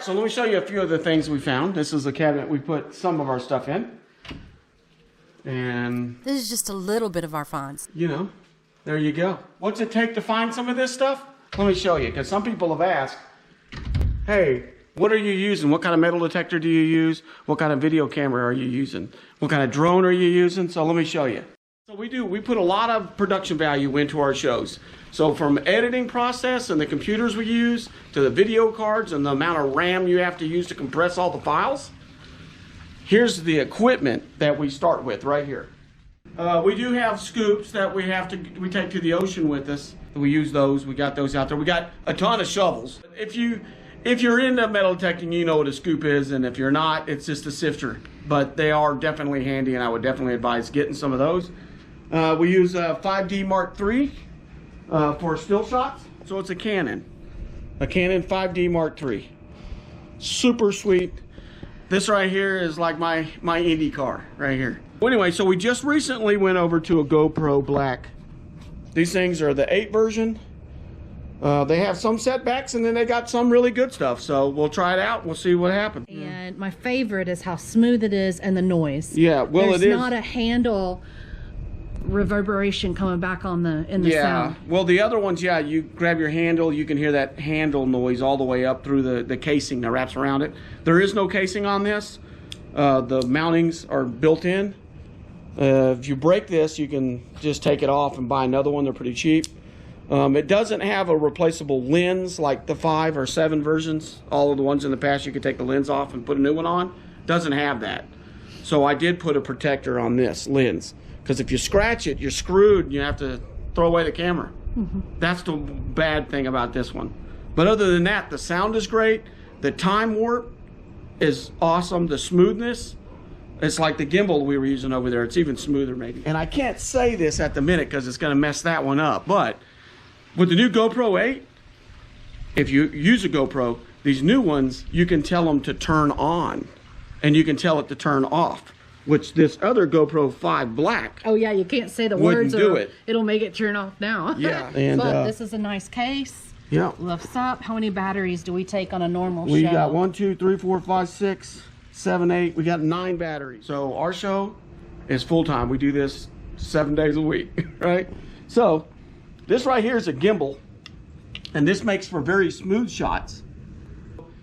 right, so let me show you a few of the things we found. This is a cabinet we put some of our stuff in. And this is just a little bit of our finds. You know, there you go. What's it take to find some of this stuff? Let me show you, because some people have asked, hey, what are you using? What kind of metal detector do you use? What kind of video camera are you using? What kind of drone are you using? So let me show you. So we put a lot of production value into our shows. So from editing process and the computers we use to the video cards and the amount of RAM you have to use to compress all the files, here's the equipment that we start with right here. We do have scoops that we take to the ocean with us. We use those. We got those out there. We got a ton of shovels. If you're into metal detecting, you know what a scoop is, and if you're not, it's just a sifter. But they are definitely handy, and I would definitely advise getting some of those. We use a 5D Mark III for still shots. So it's a Canon 5D Mark III. Super sweet. This right here is like my Indy car right here. Well, anyway, so we just recently went over to a GoPro Black. These things are the 8 version. They have some setbacks, and then they got some really good stuff. So we'll try it out. We'll see what happens. And my favorite is how smooth it is and the noise. Yeah, well, There's it is not a handle reverberation coming back on in the sound. Well, the other ones, yeah, you grab your handle, you can hear that handle noise all the way up through the casing that wraps around it. There is no casing on this. The mountings are built in. If you break this, you can just take it off and buy another one. They're pretty cheap. It doesn't have a replaceable lens like the 5 or 7 versions. All of the ones in the past, you could take the lens off and put a new one on. Doesn't have that. So I did put a protector on this lens, because if you scratch it, you're screwed and you have to throw away the camera. That's the bad thing about this one. But other than that, the sound is great. The time warp is awesome. The smoothness, it's like the gimbal we were using over there. It's even smoother maybe. And I can't say this at the minute because it's going to mess that one up. But with the new GoPro 8, if you use a GoPro, these new ones, you can tell them to turn on and you can tell it to turn off, which this other GoPro 5 Black, oh yeah, you can't say the wouldn't words do or it. it'll make it turn off now. Yeah. And but this is a nice case. Yeah. Lifts up. How many batteries do we take on a normal show? We got 1, 2, 3, 4, 5, 6, 7, 8. We got 9 batteries. So our show is full time. We do this 7 days a week, right? So this right here is a gimbal, and this makes for very smooth shots.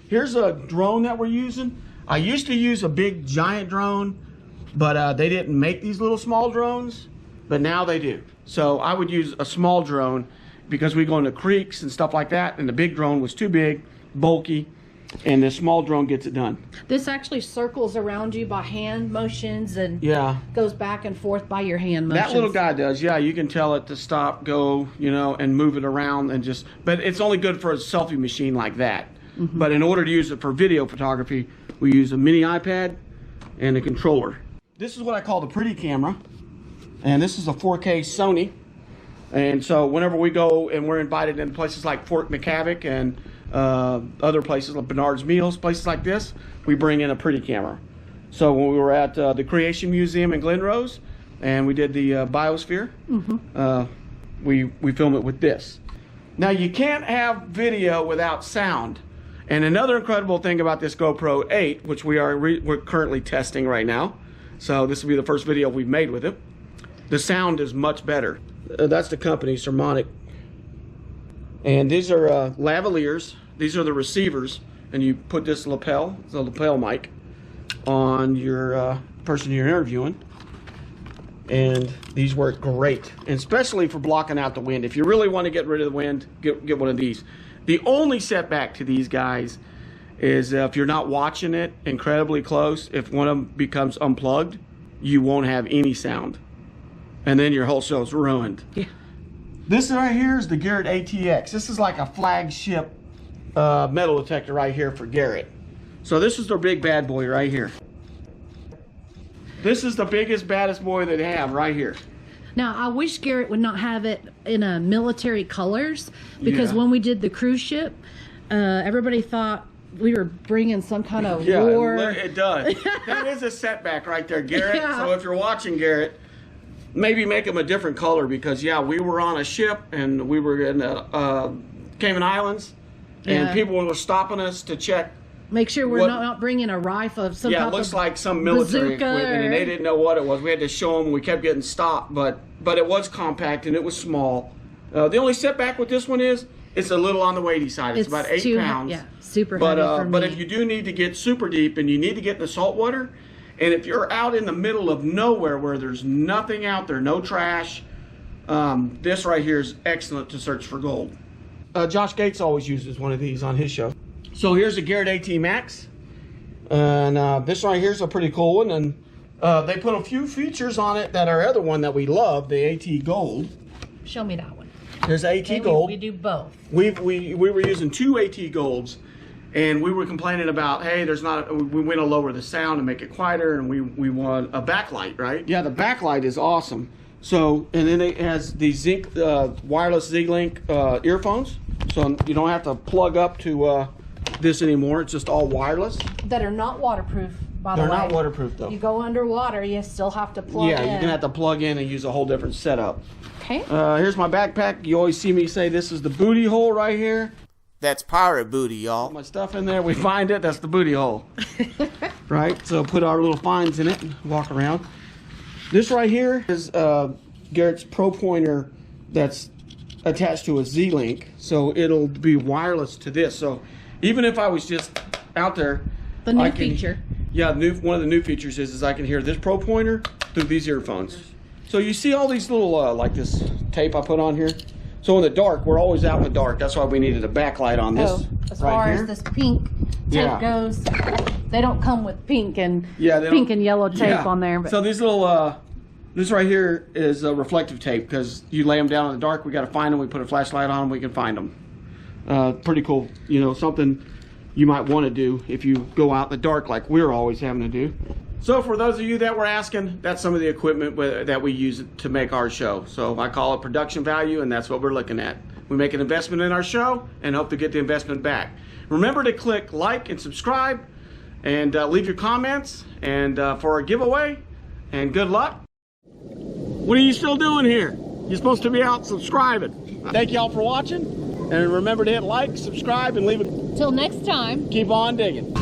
Here's a drone that we're using. I used to use a big giant drone, but they didn't make these little small drones, but now they do. So I would use a small drone because we go into creeks and stuff like that, and the big drone was too big, bulky, and this small drone gets it done. This actually circles around you by hand motions and goes back and forth by your hand motions. That little guy does, yeah. You can tell it to stop, go, you know, and move it around and just, but it's only good for a selfie machine like that. But in order to use it for video photography, we use a mini iPad and a controller. This is what I call the pretty camera, and this is a 4K Sony. And so whenever we go and we're invited in places like Fort McCavick and other places like Bernard's Mills, places like this, we bring in a pretty camera. So when we were at the Creation Museum in Glen Rose and we did the Biosphere, we film it with this. Now you can't have video without sound. And another incredible thing about this GoPro 8, which we're currently testing right now, so this will be the first video we've made with it, the sound is much better. That's the company, Sermonic. And these are lavaliers. These are the receivers. And you put this lapel, it's a lapel mic, on your person you're interviewing. And these work great, and especially for blocking out the wind. If you really want to get rid of the wind, get one of these. The only setback to these guys is if you're not watching it incredibly close, if one of them becomes unplugged, you won't have any sound. And then your whole show's ruined. Yeah. This right here is the Garrett Atx. This is like a flagship metal detector right here for Garrett. So this is their big bad boy right here. This is the biggest, baddest boy that they have right here. Now, I wish Garrett would not have it in military colors, because when we did the cruise ship, everybody thought we were bringing some kind of war. Yeah, it does. That is a setback right there, Garrett. Yeah. So if you're watching, Garrett, maybe make them a different color, because, yeah, we were on a ship and we were in the Cayman Islands, and people were stopping us to check Make sure we're What- not bringing a rifle of some Yeah, type it looks of like some military bazooka equipment, and or- they didn't know what it was. We had to show them. We kept getting stopped, but it was compact and it was small. The only setback with this one is it's a little on the weighty side. It's about 8 pounds. Yeah, super But heavy for me. but if you do need to get super deep and you need to get in the salt water, and if you're out in the middle of nowhere where there's nothing out there, no trash, this right here is excellent to search for gold. Josh Gates always uses one of these on his show. So here's a Garrett Atx, and this right here is a pretty cool one. And they put a few features on it that our other one that we love, the AT Gold. Show me that one. There's AT Okay, Gold. we do both. We were using 2 AT Golds, and we were complaining about, hey, we want to lower the sound and make it quieter, and we want a backlight, right? Yeah, the backlight is awesome. So, and then it has the wireless Z-Link earphones, so you don't have to plug up to this anymore. It's just all wireless. That are not waterproof, by the way. They're not waterproof though. You go underwater, you still have to plug in. Yeah, you're gonna have to plug in and use a whole different setup. Okay. Here's my backpack. You always see me say this is the booty hole right here. That's pirate booty, y'all. My stuff in there, we find it, that's the booty hole. Right, so put our little finds in it and walk around. This right here is Garrett's Pro Pointer that's attached to a Z-Link, so it'll be wireless to this. So even if I was just out there, The new feature. Yeah, one of the new features is I can hear this Pro Pointer through these earphones. So you see all these little, like this tape I put on here? So in the dark, we're always out in the dark. That's why we needed a backlight on this. Oh, as right far here. as this pink tape Yeah. goes, they don't come with pink and they pink don't- and yellow tape yeah. on there. But So these little, this right here is a reflective tape because you lay them down in the dark. We got to find them. We put a flashlight on them. We can find them. Pretty cool. You know, something you might want to do if you go out in the dark like we're always having to do. So for those of you that were asking, that's some of the equipment that we use to make our show. So I call it production value, and that's what we're looking at. We make an investment in our show and hope to get the investment back. Remember to click like and subscribe and leave your comments and for our giveaway, and good luck. What are you still doing here? You're supposed to be out subscribing. Thank y'all for watching, and remember to hit like, subscribe, and leave it. till next time. Keep on digging.